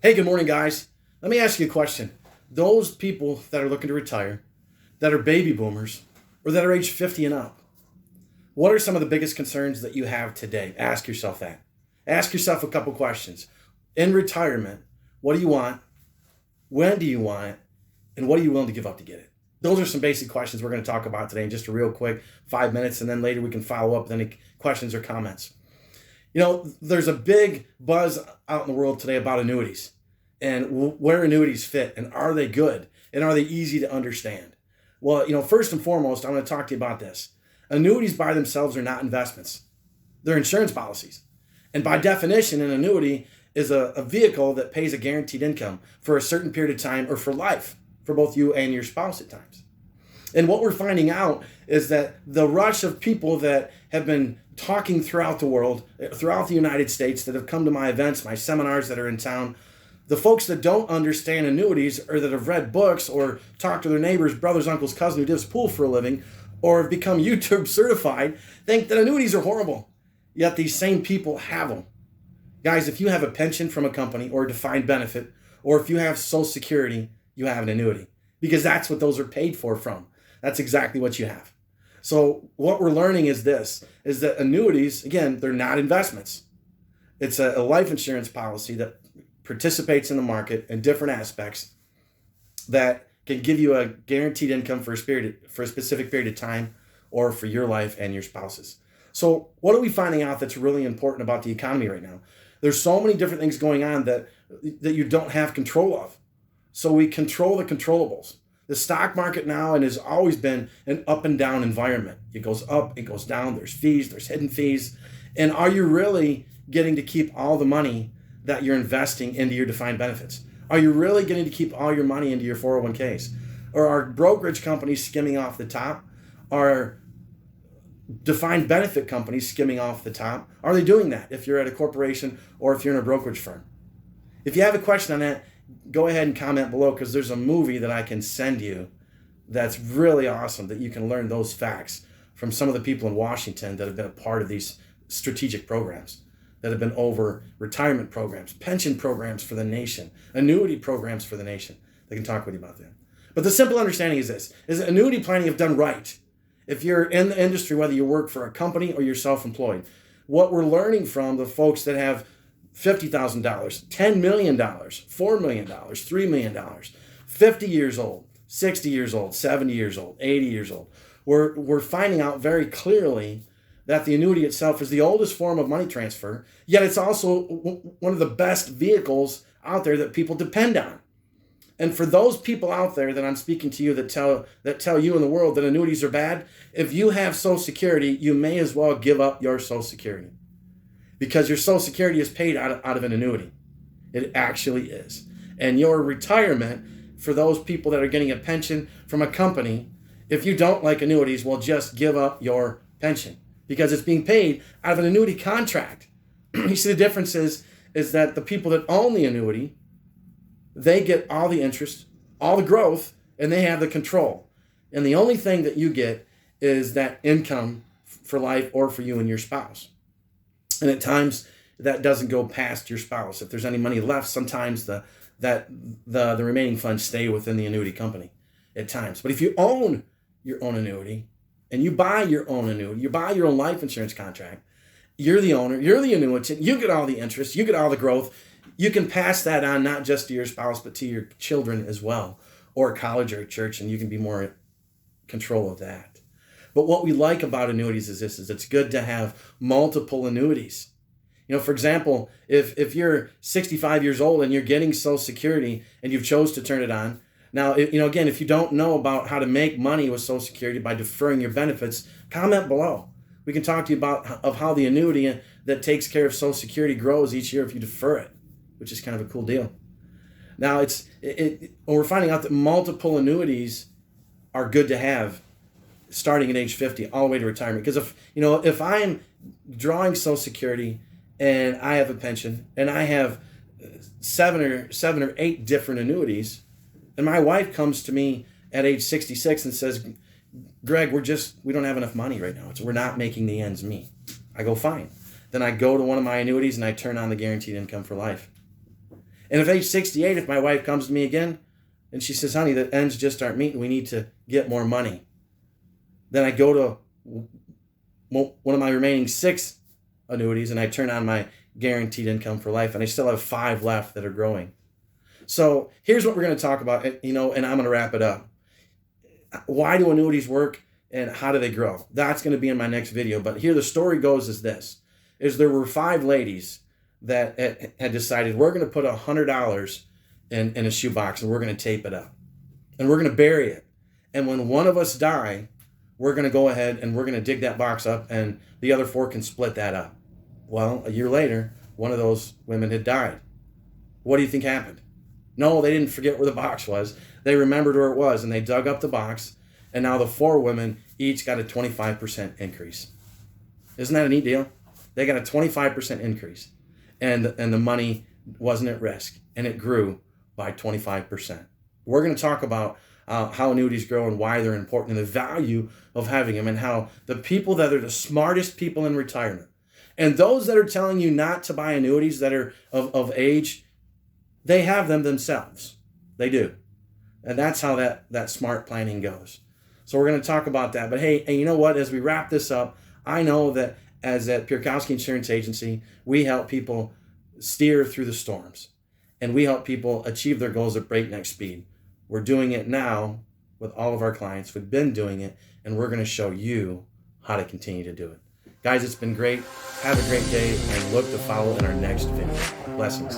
Hey, good morning, guys. Let me ask you a question. Those people that are looking to retire, that are baby boomers, or that are age 50 and up, what are some of the biggest concerns that you have today? Ask yourself that. Ask yourself a couple questions. In retirement, what do you want? When do you want it? And what are you willing to give up to get it? Those are some basic questions we're going to talk about today in just a real quick 5 minutes, and then later we can follow up with any questions or comments. There's a big buzz out in the world today about annuities and where annuities fit and are they good and are they easy to understand? Well, first and foremost, I'm going to talk to you about this. Annuities by themselves are not investments. They're insurance policies. And by definition, an annuity is a vehicle that pays a guaranteed income for a certain period of time or for life for both you and your spouse at times. And what we're finding out is that the rush of people that have been talking throughout the world, throughout the United States, that have come to my events, my seminars that are in town, the folks that don't understand annuities or that have read books or talked to their neighbors, brothers, uncles, cousins who does pool for a living or have become YouTube certified think that annuities are horrible. Yet these same people have them. Guys, if you have a pension from a company or a defined benefit, or if you have Social Security, you have an annuity because that's what those are paid for from. That's exactly what you have. So what we're learning is that annuities, again, they're not investments. It's a life insurance policy that participates in the market in different aspects that can give you a guaranteed income for a specific period of time or for your life and your spouse's. So what are we finding out that's really important about the economy right now? There's so many different things going on that you don't have control of. So we control the controllables. The stock market now and has always been an up and down environment. It goes up, it goes down, there's fees, there's hidden fees. And are you really getting to keep all the money that you're investing into your defined benefits? Are you really getting to keep all your money into your 401ks? Or are brokerage companies skimming off the top? Are defined benefit companies skimming off the top? Are they doing that if you're at a corporation or if you're in a brokerage firm? If you have a question on that, go ahead and comment below because there's a movie that I can send you that's really awesome that you can learn those facts from some of the people in Washington that have been a part of these strategic programs, that have been over retirement programs, pension programs for the nation, annuity programs for the nation. They can talk with you about that. But the simple understanding is this, is that annuity planning if done right, if you're in the industry, whether you work for a company or you're self-employed, what we're learning from the folks that have $50,000, $10 million, $4 million, $3 million, 50 years old, 60 years old, 70 years old, 80 years old. We're finding out very clearly that the annuity itself is the oldest form of money transfer, yet it's also one of the best vehicles out there that people depend on. And for those people out there that I'm speaking to you that tell you in the world that annuities are bad, if you have Social Security, you may as well give up your Social Security. Because your Social Security is paid out of an annuity. It actually is. And your retirement, for those people that are getting a pension from a company, if you don't like annuities, well, just give up your pension because it's being paid out of an annuity contract. You see, the difference is that the people that own the annuity, they get all the interest, all the growth, and they have the control. And the only thing that you get is that income for life or for you and your spouse. And at times that doesn't go past your spouse. If there's any money left, sometimes the remaining funds stay within the annuity company at times. But if you own your own annuity and you buy your own annuity, you buy your own life insurance contract, you're the owner, you're the annuitant, you get all the interest, you get all the growth. You can pass that on not just to your spouse, but to your children as well, or college or church, and you can be more in control of that. But what we like about annuities is it's good to have multiple annuities. For example, if you're 65 years old and you're getting Social Security and you've chose to turn it on, now, again, if you don't know about how to make money with Social Security by deferring your benefits, comment below. We can talk to you about how the annuity that takes care of Social Security grows each year if you defer it, which is kind of a cool deal. Now, we're finding out that multiple annuities are good to have starting at age 50 all the way to retirement. Because if I'm drawing Social Security and I have a pension and I have seven or eight different annuities, and my wife comes to me at age 66 and says, Greg, we don't have enough money right now. We're not making the ends meet. I go, fine. Then I go to one of my annuities and I turn on the guaranteed income for life. And if age 68, if my wife comes to me again and she says, honey, the ends just aren't meeting, we need to get more money, then I go to one of my remaining 6 annuities and I turn on my guaranteed income for life, and I still have 5 left that are growing. So here's what we're going to talk about, and I'm going to wrap it up. Why do annuities work and how do they grow? That's going to be in my next video. But here the story goes is there were 5 ladies that had decided we're going to put $100 in a shoebox and we're going to tape it up and we're going to bury it. And when one of us die, we're going to go ahead and we're going to dig that box up and the other 4 can split that up. Well, a year later, one of those women had died. What do you think happened? No, they didn't forget where the box was. They remembered where it was and they dug up the box, and now the 4 women each got a 25% increase. Isn't that a neat deal? They got a 25% increase, and the money wasn't at risk, and it grew by 25%. We're going to talk about how annuities grow and why they're important and the value of having them, and how the people that are the smartest people in retirement and those that are telling you not to buy annuities that are of age, they have them themselves. They do. And that's how that smart planning goes. So we're going to talk about that. But hey, you know what? As we wrap this up, I know that as at Pierkowski Insurance Agency, we help people steer through the storms. And we help people achieve their goals at breakneck speed. We're doing it now with all of our clients. We've been doing it, and we're going to show you how to continue to do it. Guys, it's been great. Have a great day, and look to follow in our next video. Blessings.